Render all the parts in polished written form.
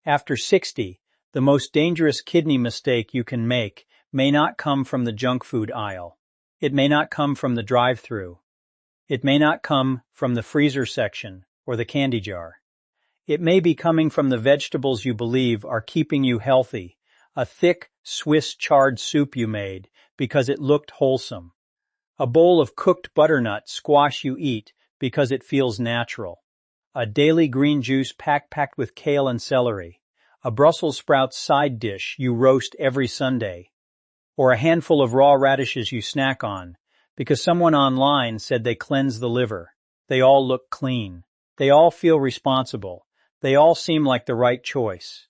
After 60, the most dangerous kidney mistake you can make may not come from the junk food aisle. It may not come from the drive-thru. It may not come from the freezer section or the candy jar. It may be coming from the vegetables you believe are keeping you healthy, a thick Swiss chard soup you made because it looked wholesome, a bowl of cooked butternut squash you eat because it feels natural, a daily green juice packed with kale and celery, a Brussels sprouts side dish you roast every Sunday, or a handful of raw radishes you snack on because someone online said they cleanse the liver. They all look clean. They all feel responsible. They all seem like the right choice.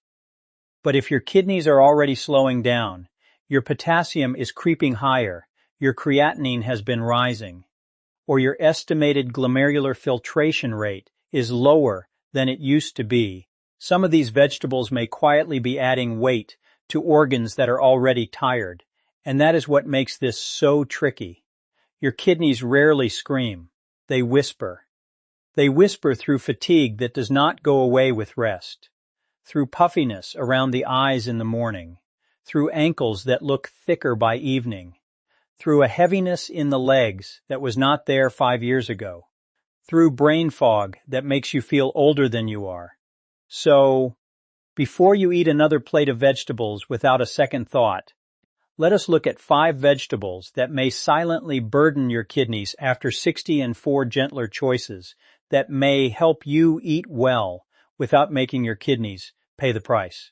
But if your kidneys are already slowing down, your potassium is creeping higher, your creatinine has been rising, or your estimated glomerular filtration rate is lower than it used to be, some of these vegetables may quietly be adding weight to organs that are already tired, and that is what makes this so tricky. Your kidneys rarely scream. They whisper. They whisper through fatigue that does not go away with rest, through puffiness around the eyes in the morning, through ankles that look thicker by evening, through a heaviness in the legs that was not there 5 years ago, through brain fog that makes you feel older than you are. So, before you eat another plate of vegetables without a second thought, let us look at 5 vegetables that may silently burden your kidneys after 60 and 4 gentler choices that may help you eat well without making your kidneys pay the price.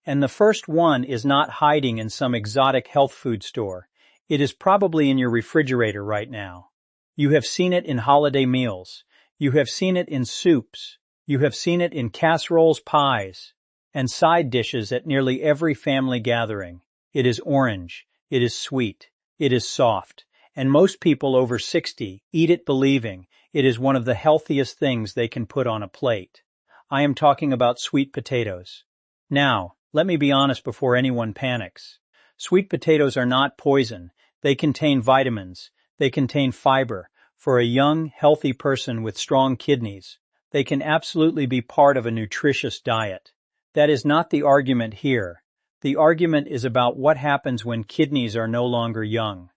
And the first one is not hiding in some exotic health food store. It is probably in your refrigerator right now. You have seen it in holiday meals. You have seen it in soups. You have seen it in casseroles, pies, and side dishes at nearly every family gathering. It is orange, it is sweet, it is soft, and most people over 60 eat it believing it is one of the healthiest things they can put on a plate. I am talking about sweet potatoes. Now, let me be honest before anyone panics. Sweet potatoes are not poison. They contain vitamins. They contain fiber. For a young, healthy person with strong kidneys, they can absolutely be part of a nutritious diet. That is not the argument here. The argument is about what happens when kidneys are no longer young,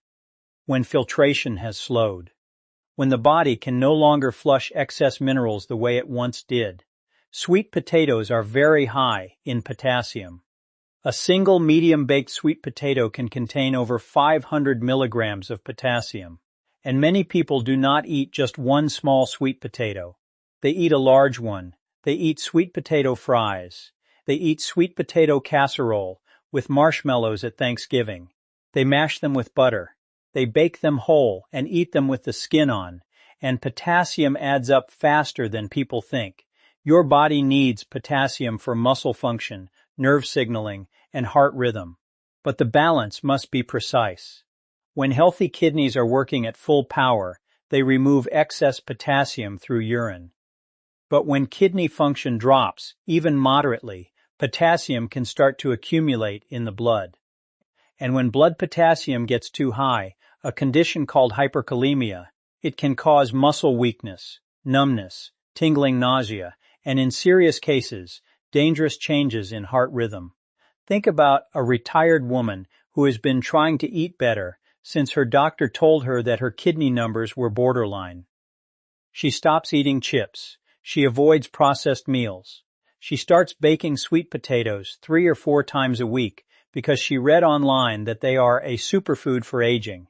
when filtration has slowed, when the body can no longer flush excess minerals the way it once did. Sweet potatoes are very high in potassium. A single medium-baked sweet potato can contain over 500 milligrams of potassium, and many people do not eat just one small sweet potato. They eat a large one. They eat sweet potato fries. They eat sweet potato casserole with marshmallows at Thanksgiving. They mash them with butter. They bake them whole and eat them with the skin on. And potassium adds up faster than people think. Your body needs potassium for muscle function, nerve signaling, and heart rhythm. But the balance must be precise. When healthy kidneys are working at full power, they remove excess potassium through urine. But when kidney function drops, even moderately, potassium can start to accumulate in the blood. And when blood potassium gets too high, a condition called hyperkalemia, it can cause muscle weakness, numbness, tingling nausea, and in serious cases, dangerous changes in heart rhythm. Think about a retired woman who has been trying to eat better since her doctor told her that her kidney numbers were borderline. She stops eating chips. She avoids processed meals. She starts baking sweet potatoes 3 or 4 times a week because she read online that they are a superfood for aging.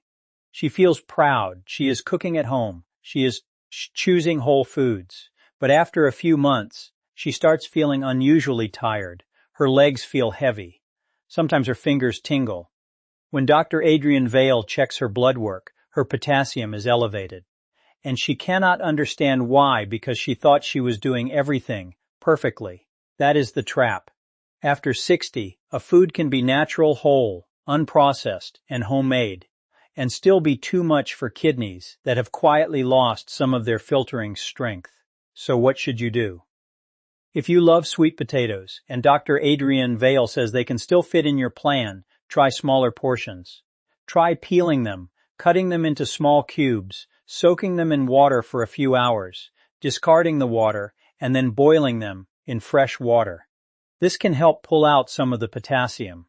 She feels proud. She is cooking at home. She is choosing whole foods. But after a few months, she starts feeling unusually tired. Her legs feel heavy. Sometimes her fingers tingle. When Dr. Adrienne Vale checks her blood work, her potassium is elevated. And she cannot understand why because she thought she was doing everything perfectly. That is the trap. After 60, a food can be natural, whole, unprocessed, and homemade, and still be too much for kidneys that have quietly lost some of their filtering strength. So what should you do? If you love sweet potatoes, and Dr. Adrienne Vale says they can still fit in your plan, try smaller portions. Try peeling them, cutting them into small cubes, soaking them in water for a few hours, discarding the water, and then boiling them in fresh water. This can help pull out some of the potassium.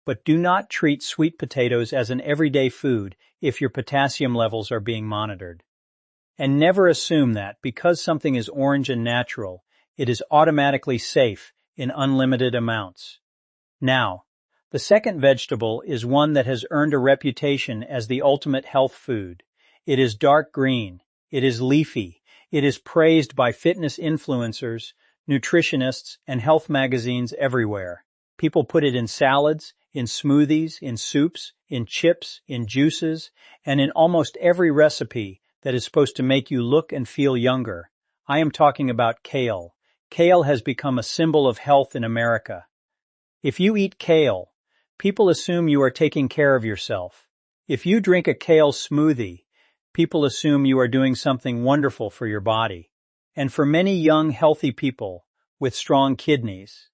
But do not treat sweet potatoes as an everyday food if your potassium levels are being monitored. And never assume that because something is orange and natural, it is automatically safe in unlimited amounts. Now, the second vegetable is one that has earned a reputation as the ultimate health food. It is dark green. It is leafy. It is praised by fitness influencers, nutritionists, and health magazines everywhere. People put it in salads, in smoothies, in soups, in chips, in juices, and in almost every recipe that is supposed to make you look and feel younger. I am talking about kale. Kale has become a symbol of health in America. If you eat kale, people assume you are taking care of yourself. If you drink a kale smoothie, people assume you are doing something wonderful for your body. And for many young, healthy people with strong kidneys,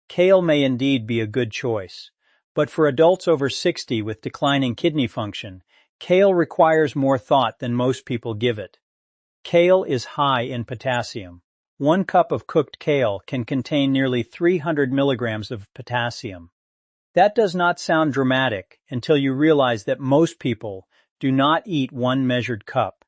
kale may indeed be a good choice. But for adults over 60 with declining kidney function, kale requires more thought than most people give it. Kale is high in potassium. 1 cup of cooked kale can contain nearly 300 milligrams of potassium. That does not sound dramatic until you realize that most people do not eat 1 measured cup.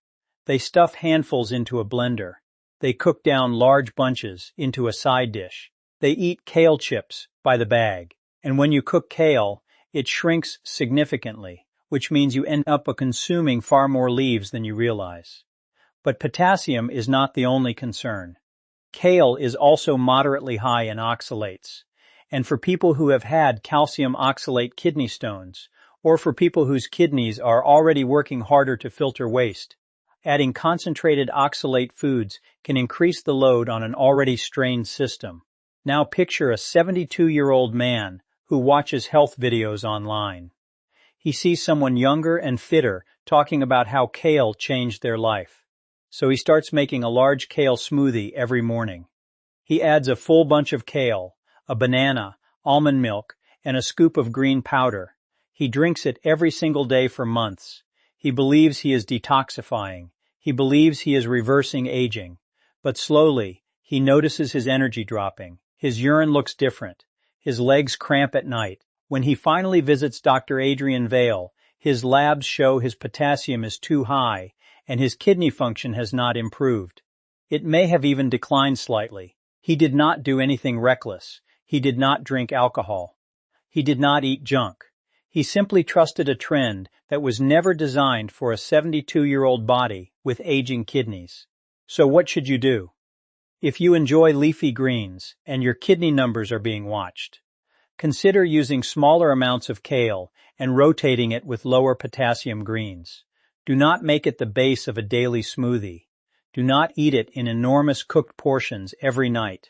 They stuff handfuls into a blender. They cook down large bunches into a side dish. They eat kale chips by the bag. And when you cook kale, it shrinks significantly, which means you end up consuming far more leaves than you realize. But potassium is not the only concern. Kale is also moderately high in oxalates. And for people who have had calcium oxalate kidney stones, or for people whose kidneys are already working harder to filter waste, adding concentrated oxalate foods can increase the load on an already strained system. Now picture a 72-year-old man who watches health videos online. He sees someone younger and fitter talking about how kale changed their life. So he starts making a large kale smoothie every morning. He adds a full bunch of kale, a banana, almond milk, and a scoop of green powder. He drinks it every single day for months. He believes he is detoxifying. He believes he is reversing aging. But slowly, he notices his energy dropping. His urine looks different. His legs cramp at night. When he finally visits Dr. Adrian Vale, his labs show his potassium is too high, and his kidney function has not improved. It may have even declined slightly. He did not do anything reckless. He did not drink alcohol. He did not eat junk. He simply trusted a trend that was never designed for a 72-year-old body with aging kidneys. So what should you do? If you enjoy leafy greens and your kidney numbers are being watched, consider using smaller amounts of kale and rotating it with lower potassium greens. Do not make it the base of a daily smoothie. Do not eat it in enormous cooked portions every night.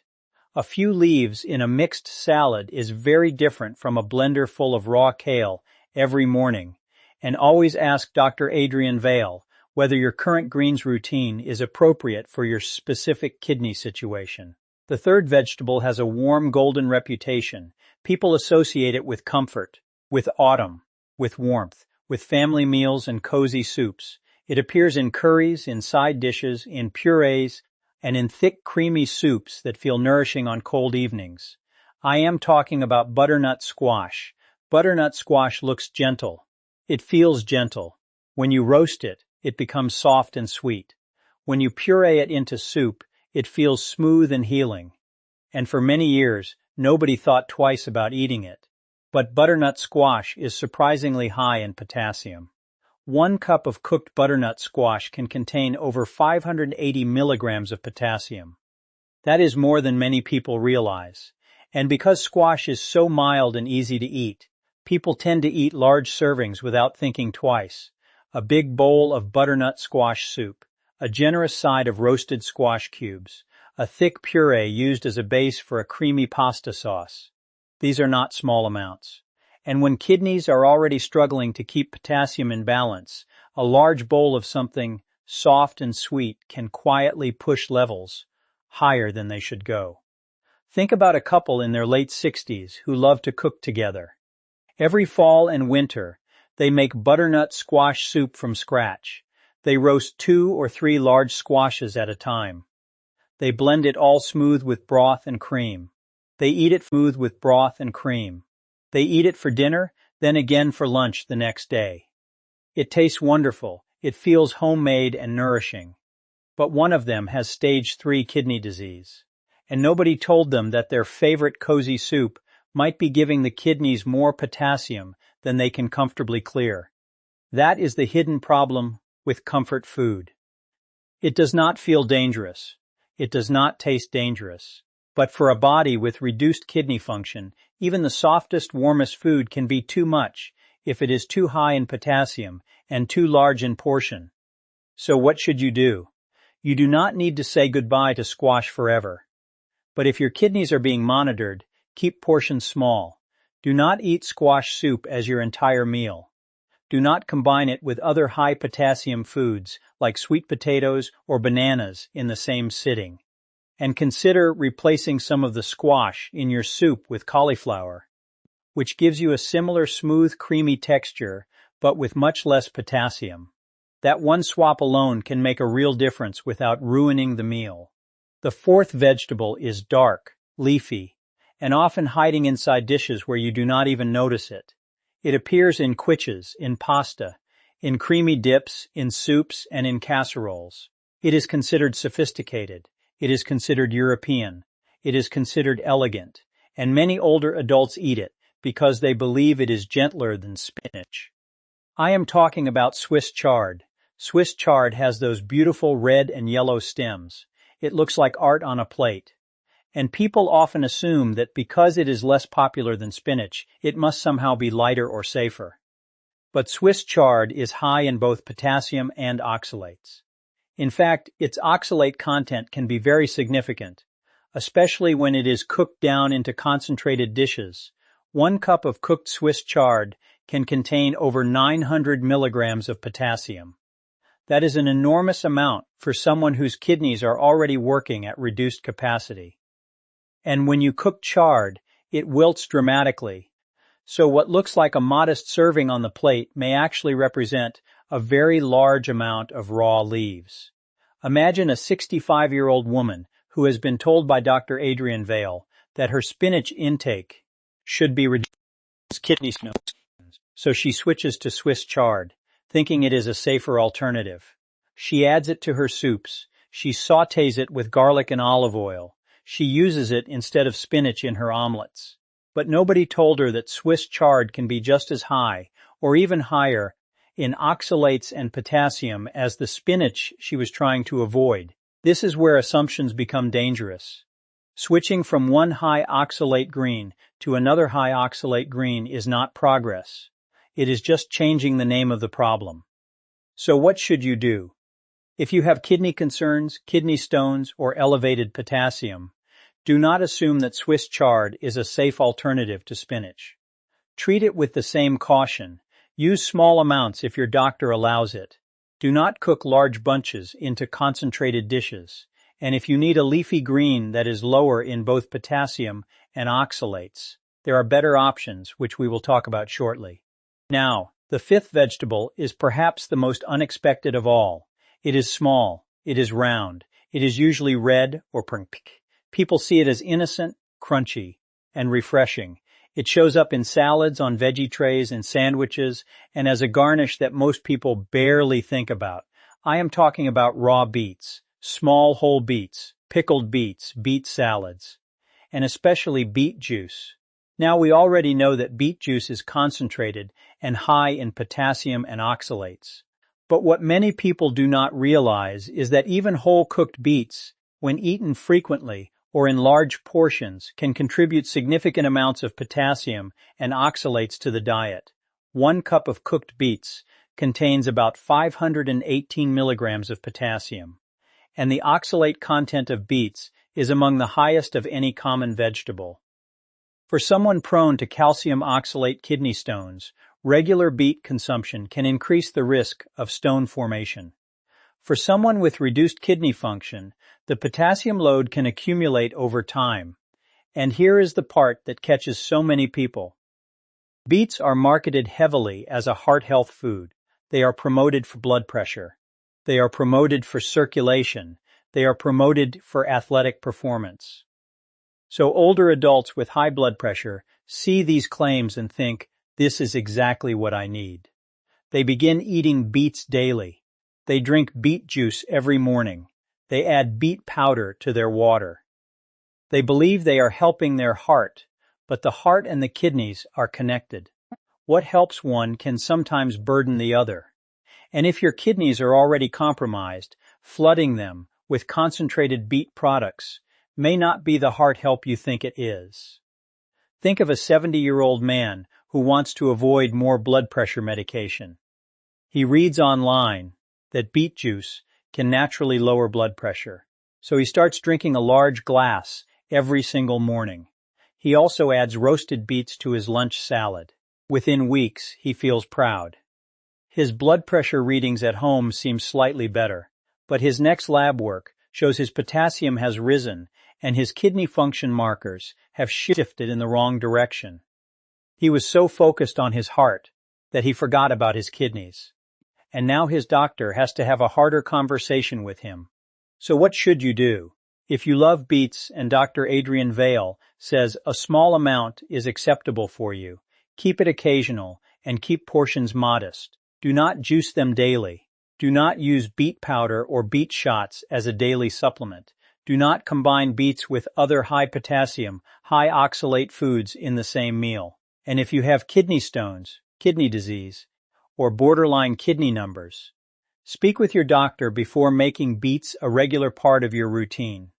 A few leaves in a mixed salad is very different from a blender full of raw kale every morning. And always ask Dr. Adrian Vale whether your current greens routine is appropriate for your specific kidney situation. The third vegetable has a warm golden reputation. People associate it with comfort, with autumn, with warmth, with family meals and cozy soups. It appears in curries, in side dishes, in purees, and in thick, creamy soups that feel nourishing on cold evenings. I am talking about butternut squash. Butternut squash looks gentle. It feels gentle. When you roast it, it becomes soft and sweet. When you puree it into soup, it feels smooth and healing. And for many years, nobody thought twice about eating it. But butternut squash is surprisingly high in potassium. 1 cup of cooked butternut squash can contain over 580 milligrams of potassium. That is more than many people realize. And because squash is so mild and easy to eat, people tend to eat large servings without thinking twice. A big bowl of butternut squash soup, a generous side of roasted squash cubes, a thick puree used as a base for a creamy pasta sauce. These are not small amounts. And when kidneys are already struggling to keep potassium in balance, a large bowl of something soft and sweet can quietly push levels higher than they should go. Think about a couple in their late 60s who love to cook together. Every fall and winter, they make butternut squash soup from scratch. They roast 2 or 3 large squashes at a time. They blend it all smooth with broth and cream. They eat it smooth with broth and cream. They eat it for dinner, then again for lunch the next day. It tastes wonderful. It feels homemade and nourishing. But one of them has stage 3 kidney disease. And nobody told them that their favorite cozy soup might be giving the kidneys more potassium than they can comfortably clear. That is the hidden problem with comfort food. It does not feel dangerous. It does not taste dangerous. But for a body with reduced kidney function, even the softest, warmest food can be too much if it is too high in potassium and too large in portion. So what should you do? You do not need to say goodbye to squash forever. But if your kidneys are being monitored, keep portions small. Do not eat squash soup as your entire meal. Do not combine it with other high potassium foods like sweet potatoes or bananas in the same sitting. And consider replacing some of the squash in your soup with cauliflower, which gives you a similar smooth, creamy texture, but with much less potassium. That one swap alone can make a real difference without ruining the meal. The fourth vegetable is dark, leafy, and often hiding inside dishes where you do not even notice it. It appears in quiches, in pasta, in creamy dips, in soups, and in casseroles. It is considered sophisticated. It is considered European. It is considered elegant. And many older adults eat it because they believe it is gentler than spinach. I am talking about Swiss chard. Swiss chard has those beautiful red and yellow stems. It looks like art on a plate. And people often assume that because it is less popular than spinach, it must somehow be lighter or safer. But Swiss chard is high in both potassium and oxalates. In fact, its oxalate content can be very significant, especially when it is cooked down into concentrated dishes. 1 cup of cooked Swiss chard can contain over 900 milligrams of potassium. That is an enormous amount for someone whose kidneys are already working at reduced capacity. And when you cook chard, it wilts dramatically. So what looks like a modest serving on the plate may actually represent a very large amount of raw leaves. Imagine a 65-year-old woman who has been told by Dr. Adrian Vale that her spinach intake should be reduced kidney stones. So she switches to Swiss chard, thinking it is a safer alternative. She adds it to her soups. She sautés it with garlic and olive oil. She uses it instead of spinach in her omelets. But nobody told her that Swiss chard can be just as high, or even higher, in oxalates and potassium as the spinach she was trying to avoid. This is where assumptions become dangerous. Switching from one high oxalate green to another high oxalate green is not progress. It is just changing the name of the problem. So what should you do? If you have kidney concerns, kidney stones, or elevated potassium, do not assume that Swiss chard is a safe alternative to spinach. Treat it with the same caution. Use small amounts if your doctor allows it. Do not cook large bunches into concentrated dishes. And if you need a leafy green that is lower in both potassium and oxalates, there are better options, which we will talk about shortly. Now, the fifth vegetable is perhaps the most unexpected of all. It is small. It is round. It is usually red or pink. People see it as innocent, crunchy, and refreshing. It shows up in salads, on veggie trays, in sandwiches, and as a garnish that most people barely think about. I am talking about raw beets, small whole beets, pickled beets, beet salads, and especially beet juice. Now we already know that beet juice is concentrated and high in potassium and oxalates. But what many people do not realize is that even whole cooked beets, when eaten frequently or in large portions, can contribute significant amounts of potassium and oxalates to the diet. 1 cup of cooked beets contains about 518 milligrams of potassium, and the oxalate content of beets is among the highest of any common vegetable. For someone prone to calcium oxalate kidney stones, regular beet consumption can increase the risk of stone formation. For someone with reduced kidney function, the potassium load can accumulate over time. And here is the part that catches so many people. Beets are marketed heavily as a heart health food. They are promoted for blood pressure. They are promoted for circulation. They are promoted for athletic performance. So older adults with high blood pressure see these claims and think, this is exactly what I need. They begin eating beets daily. They drink beet juice every morning. They add beet powder to their water. They believe they are helping their heart, but the heart and the kidneys are connected. What helps one can sometimes burden the other. And if your kidneys are already compromised, flooding them with concentrated beet products may not be the heart help you think it is. Think of a 70-year-old man who wants to avoid more blood pressure medication. He reads online that beet juice can naturally lower blood pressure, so he starts drinking a large glass every single morning. He also adds roasted beets to his lunch salad. Within weeks, he feels proud. His blood pressure readings at home seem slightly better, but his next lab work shows his potassium has risen and his kidney function markers have shifted in the wrong direction. He was so focused on his heart that he forgot about his kidneys. And now his doctor has to have a harder conversation with him. So what should you do? If you love beets and Dr. Adrian Vale says a small amount is acceptable for you, keep it occasional and keep portions modest. Do not juice them daily. Do not use beet powder or beet shots as a daily supplement. Do not combine beets with other high potassium, high oxalate foods in the same meal. And if you have kidney stones, kidney disease, or borderline kidney numbers, speak with your doctor before making beets a regular part of your routine.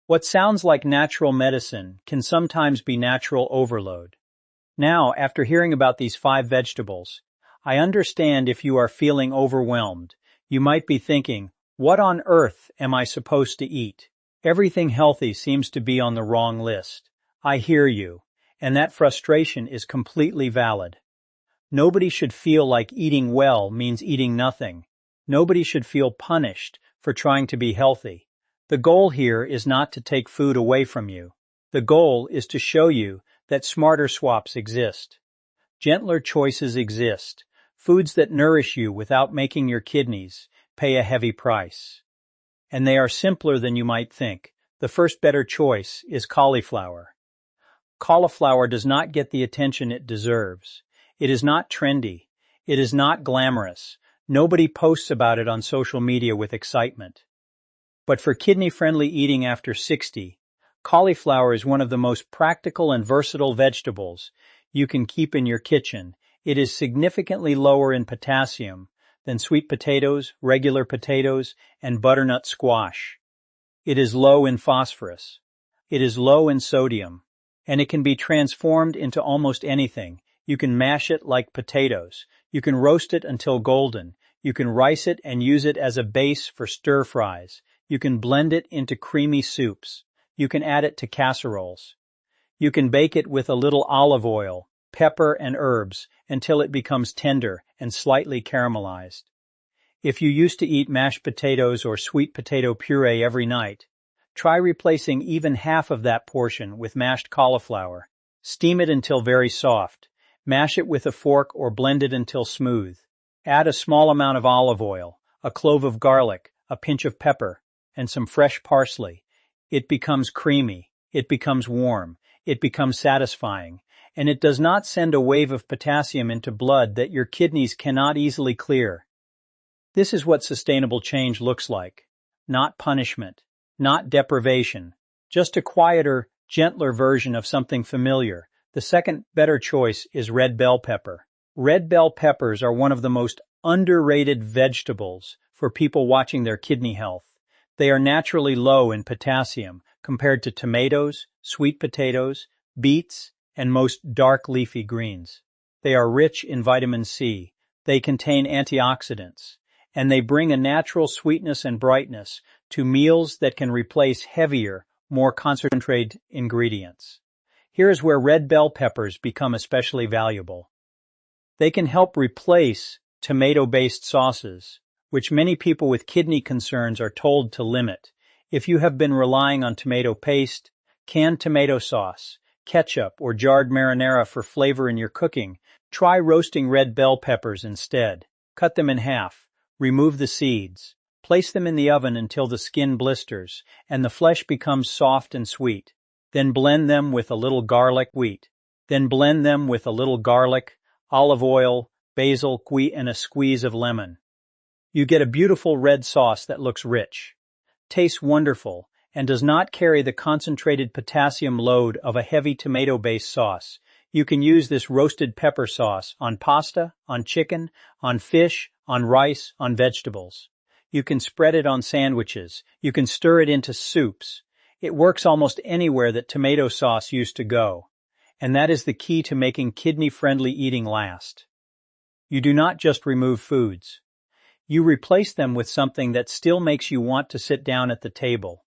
What sounds like natural medicine can sometimes be natural overload. Now, after hearing about these 5 vegetables, I understand if you are feeling overwhelmed. You might be thinking, what on earth am I supposed to eat? Everything healthy seems to be on the wrong list. I hear you, and that frustration is completely valid. Nobody should feel like eating well means eating nothing. Nobody should feel punished for trying to be healthy. The goal here is not to take food away from you. The goal is to show you that smarter swaps exist. Gentler choices exist. Foods that nourish you without making your kidneys pay a heavy price. And they are simpler than you might think. The first better choice is cauliflower. Cauliflower does not get the attention it deserves. It is not trendy. It is not glamorous. Nobody posts about it on social media with excitement. But for kidney-friendly eating after 60, cauliflower is one of the most practical and versatile vegetables you can keep in your kitchen. It is significantly lower in potassium than sweet potatoes, regular potatoes, and butternut squash. It is low in phosphorus. It is low in sodium, and it can be transformed into almost anything. You can mash it like potatoes. You can roast it until golden. You can rice it and use it as a base for stir fries. You can blend it into creamy soups. You can add it to casseroles. You can bake it with a little olive oil, pepper, and herbs until it becomes tender and slightly caramelized. If you used to eat mashed potatoes or sweet potato puree every night, try replacing even half of that portion with mashed cauliflower. Steam it until very soft. Mash it with a fork or blend it until smooth. Add a small amount of olive oil, a clove of garlic, a pinch of pepper, and some fresh parsley. It becomes creamy, it becomes warm, it becomes satisfying, and it does not send a wave of potassium into blood that your kidneys cannot easily clear. This is what sustainable change looks like. Not punishment, not deprivation, just a quieter, gentler version of something familiar. The second better choice is red bell pepper. Red bell peppers are one of the most underrated vegetables for people watching their kidney health. They are naturally low in potassium compared to tomatoes, sweet potatoes, beets, and most dark leafy greens. They are rich in vitamin C. They contain antioxidants, and they bring a natural sweetness and brightness to meals that can replace heavier, more concentrated ingredients. Here is where red bell peppers become especially valuable. They can help replace tomato-based sauces, which many people with kidney concerns are told to limit. If you have been relying on tomato paste, canned tomato sauce, ketchup, or jarred marinara for flavor in your cooking, try roasting red bell peppers instead. Cut them in half, remove the seeds, place them in the oven until the skin blisters and the flesh becomes soft and sweet. Then blend them with a little garlic, wheat. Then blend them with a little garlic, olive oil, basil, wheat, and a squeeze of lemon. You get a beautiful red sauce that looks rich, tastes wonderful, and does not carry the concentrated potassium load of a heavy tomato-based sauce. You can use this roasted pepper sauce on pasta, on chicken, on fish, on rice, on vegetables. You can spread it on sandwiches. You can stir it into soups. It works almost anywhere that tomato sauce used to go. And that is the key to making kidney-friendly eating last. You do not just remove foods. You replace them with something that still makes you want to sit down at the table.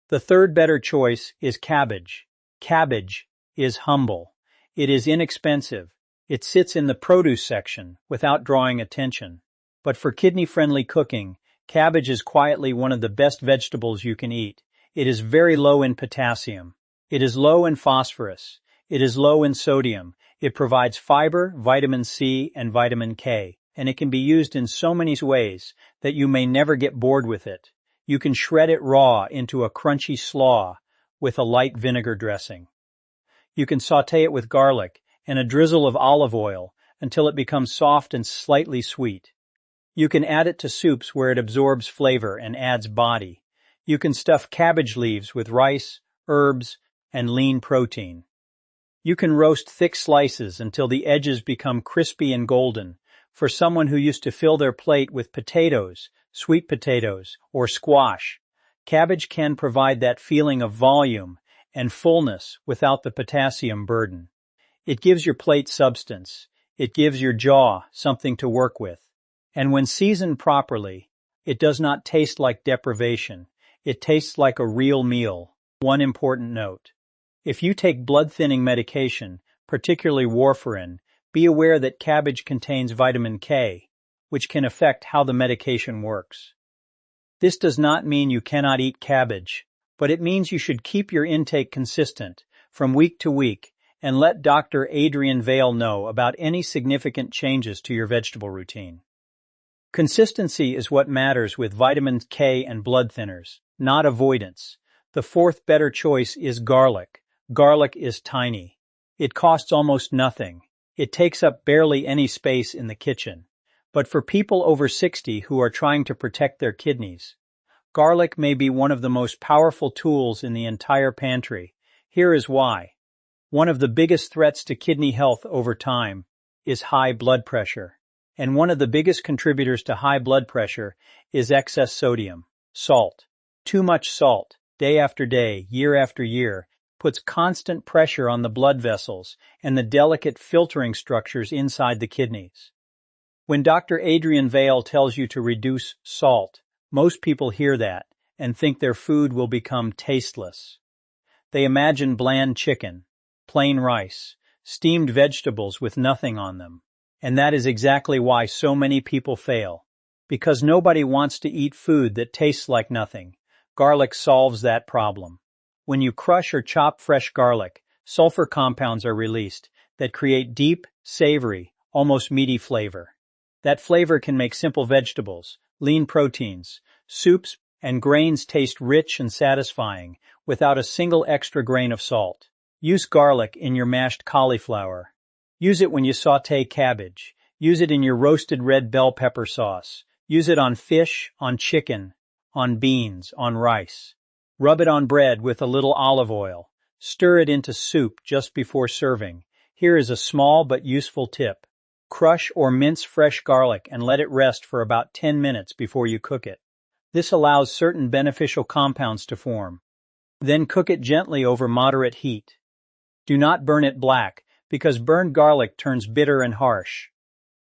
The third better choice is cabbage. Cabbage is humble. It is inexpensive. It sits in the produce section without drawing attention. But for kidney-friendly cooking, cabbage is quietly one of the best vegetables you can eat. It is very low in potassium. It is low in phosphorus. It is low in sodium. It provides fiber, vitamin C, and vitamin K, and it can be used in so many ways that you may never get bored with it. You can shred it raw into a crunchy slaw with a light vinegar dressing. You can sauté it with garlic and a drizzle of olive oil until it becomes soft and slightly sweet. You can add it to soups where it absorbs flavor and adds body. You can stuff cabbage leaves with rice, herbs, and lean protein. You can roast thick slices until the edges become crispy and golden. For someone who used to fill their plate with potatoes, sweet potatoes, or squash, cabbage can provide that feeling of volume and fullness without the potassium burden. It gives your plate substance. It gives your jaw something to work with. And when seasoned properly, it does not taste like deprivation. It tastes like a real meal. One important note. If you take blood-thinning medication, particularly warfarin, be aware that cabbage contains vitamin K, which can affect how the medication works. This does not mean you cannot eat cabbage, but it means you should keep your intake consistent from week to week and let Dr. Adrian Vale know about any significant changes to your vegetable routine. Consistency is what matters with vitamin K and blood thinners, not avoidance. The fourth better choice is garlic. Garlic is tiny. It costs almost nothing. It takes up barely any space in the kitchen. But for people over 60 who are trying to protect their kidneys, garlic may be one of the most powerful tools in the entire pantry. Here is why. One of the biggest threats to kidney health over time is high blood pressure. And one of the biggest contributors to high blood pressure is excess sodium, salt. Too much salt, day after day, year after year, puts constant pressure on the blood vessels and the delicate filtering structures inside the kidneys. When Dr. Adrian Vale tells you to reduce salt, most people hear that and think their food will become tasteless. They imagine bland chicken, plain rice, steamed vegetables with nothing on them. And that is exactly why so many people fail. Because nobody wants to eat food that tastes like nothing. Garlic solves that problem. When you crush or chop fresh garlic, sulfur compounds are released that create deep, savory, almost meaty flavor. That flavor can make simple vegetables, lean proteins, soups, and grains taste rich and satisfying without a single extra grain of salt. Use garlic in your mashed cauliflower. Use it when you sauté cabbage. Use it in your roasted red bell pepper sauce. Use it on fish, on chicken, on beans, on rice. Rub it on bread with a little olive oil. Stir it into soup just before serving. Here is a small but useful tip. Crush or mince fresh garlic and let it rest for about 10 minutes before you cook it. This allows certain beneficial compounds to form. Then cook it gently over moderate heat. Do not burn it black, because burned garlic turns bitter and harsh.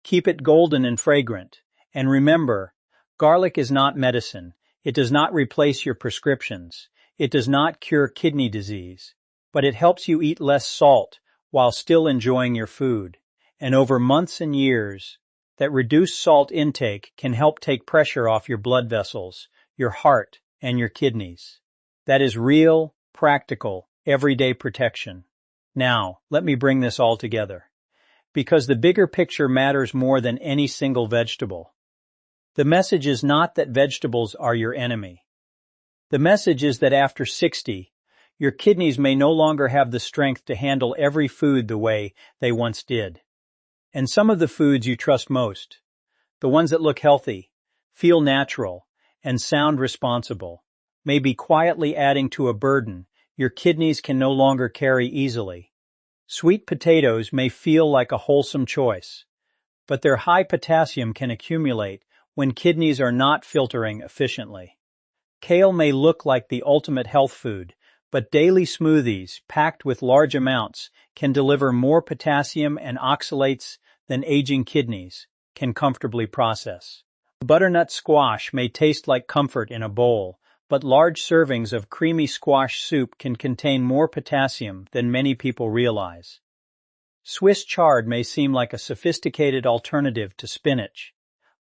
Keep it golden and fragrant. And remember, garlic is not medicine. It does not replace your prescriptions. It does not cure kidney disease. But it helps you eat less salt while still enjoying your food. And over months and years, that reduced salt intake can help take pressure off your blood vessels, your heart, and your kidneys. That is real, practical, everyday protection. Now, let me bring this all together. Because the bigger picture matters more than any single vegetable. The message is not that vegetables are your enemy. The message is that after 60, Your kidneys may no longer have the strength to handle every food the way they once did. And some of the foods you trust most, the ones that look healthy, feel natural, and sound responsible, may be quietly adding to a burden your kidneys can no longer carry easily. Sweet potatoes may feel like a wholesome choice, but their high potassium can accumulate when kidneys are not filtering efficiently. Kale may look like the ultimate health food, but daily smoothies packed with large amounts can deliver more potassium and oxalates than aging kidneys can comfortably process. Butternut squash may taste like comfort in a bowl, but large servings of creamy squash soup can contain more potassium than many people realize. Swiss chard may seem like a sophisticated alternative to spinach,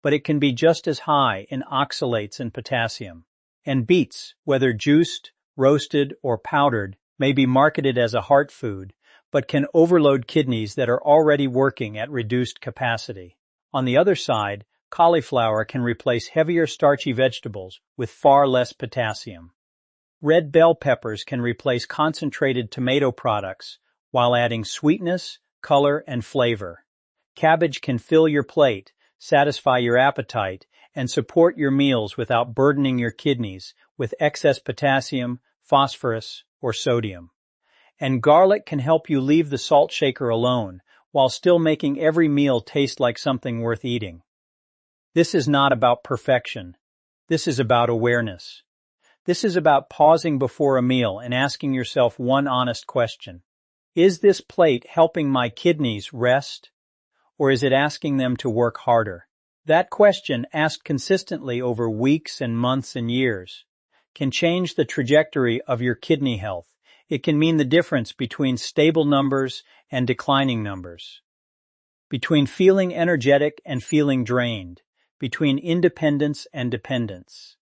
but it can be just as high in oxalates and potassium. And beets, whether juiced, roasted, or powdered, may be marketed as a heart food, but can overload kidneys that are already working at reduced capacity. On the other side, cauliflower can replace heavier starchy vegetables with far less potassium. Red bell peppers can replace concentrated tomato products while adding sweetness, color, and flavor. Cabbage can fill your plate, satisfy your appetite, and support your meals without burdening your kidneys with excess potassium, phosphorus, or sodium. And garlic can help you leave the salt shaker alone while still making every meal taste like something worth eating. This is not about perfection. This is about awareness. This is about pausing before a meal and asking yourself one honest question. Is this plate helping my kidneys rest, or is it asking them to work harder? That question, asked consistently over weeks and months and years, can change the trajectory of your kidney health. It can mean the difference between stable numbers and declining numbers, between feeling energetic and feeling drained, between independence and dependence,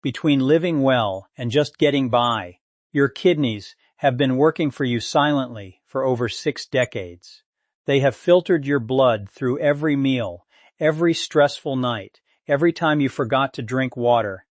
between living well and just getting by. Your kidneys have been working for you silently for over 6 decades. They have filtered your blood through every meal, every stressful night, every time you forgot to drink water,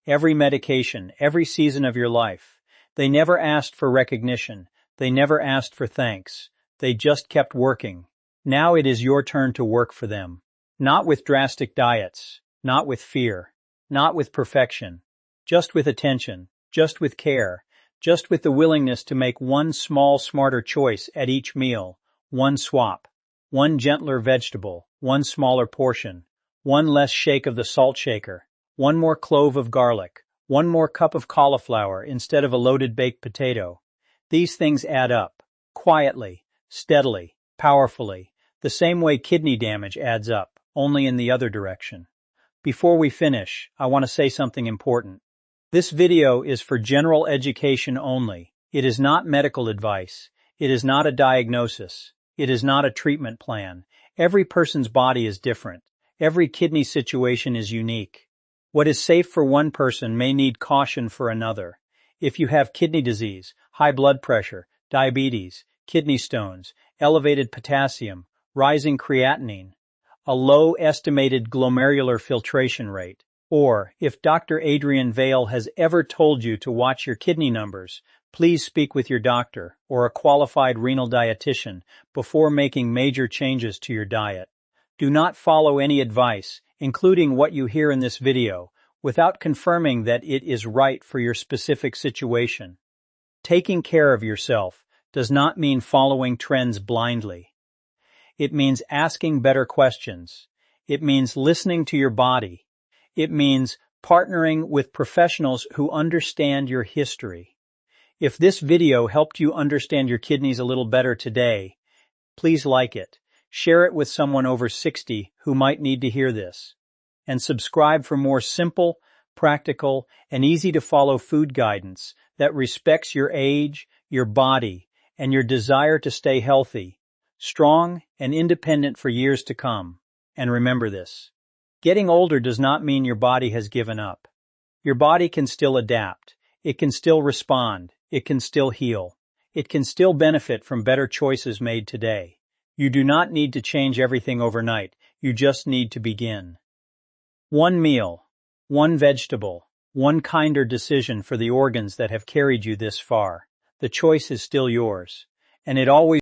every medication, every season of your life. They never asked for recognition. They never asked for thanks. They just kept working. Now it is your turn to work for them. Not with drastic diets, not with fear, not with perfection, just with attention, just with care, just with the willingness to make one small, smarter choice at each meal, one swap, one gentler vegetable, one smaller portion, one less shake of the salt shaker, one more clove of garlic, one more cup of cauliflower instead of a loaded baked potato. These things add up, quietly, steadily, powerfully, the same way kidney damage adds up, only in the other direction. Before we finish, I want to say something important. This video is for general education only. It is not medical advice. It is not a diagnosis. It is not a treatment plan. Every person's body is different. Every kidney situation is unique. What is safe for one person may need caution for another. If you have kidney disease, high blood pressure, diabetes, kidney stones, elevated potassium, rising creatinine, a low estimated glomerular filtration rate, or if Dr. Adrian Vale has ever told you to watch your kidney numbers, please speak with your doctor or a qualified renal dietitian before making major changes to your diet. Do not follow any advice, including what you hear in this video, without confirming that it is right for your specific situation. Taking care of yourself does not mean following trends blindly. It means asking better questions. It means listening to your body. It means partnering with professionals who understand your history. If this video helped you understand your kidneys a little better today, please like it. Share it with someone over 60 who might need to hear this. And subscribe for more simple, practical, and easy-to-follow food guidance that respects your age, your body, and your desire to stay healthy, strong, and independent for years to come. And remember this. Getting older does not mean your body has given up. Your body can still adapt. It can still respond. It can still heal. It can still benefit from better choices made today. You do not need to change everything overnight. You just need to begin. One meal, one vegetable, One kinder decision for the organs that have carried you this far. The choice is still yours, and it always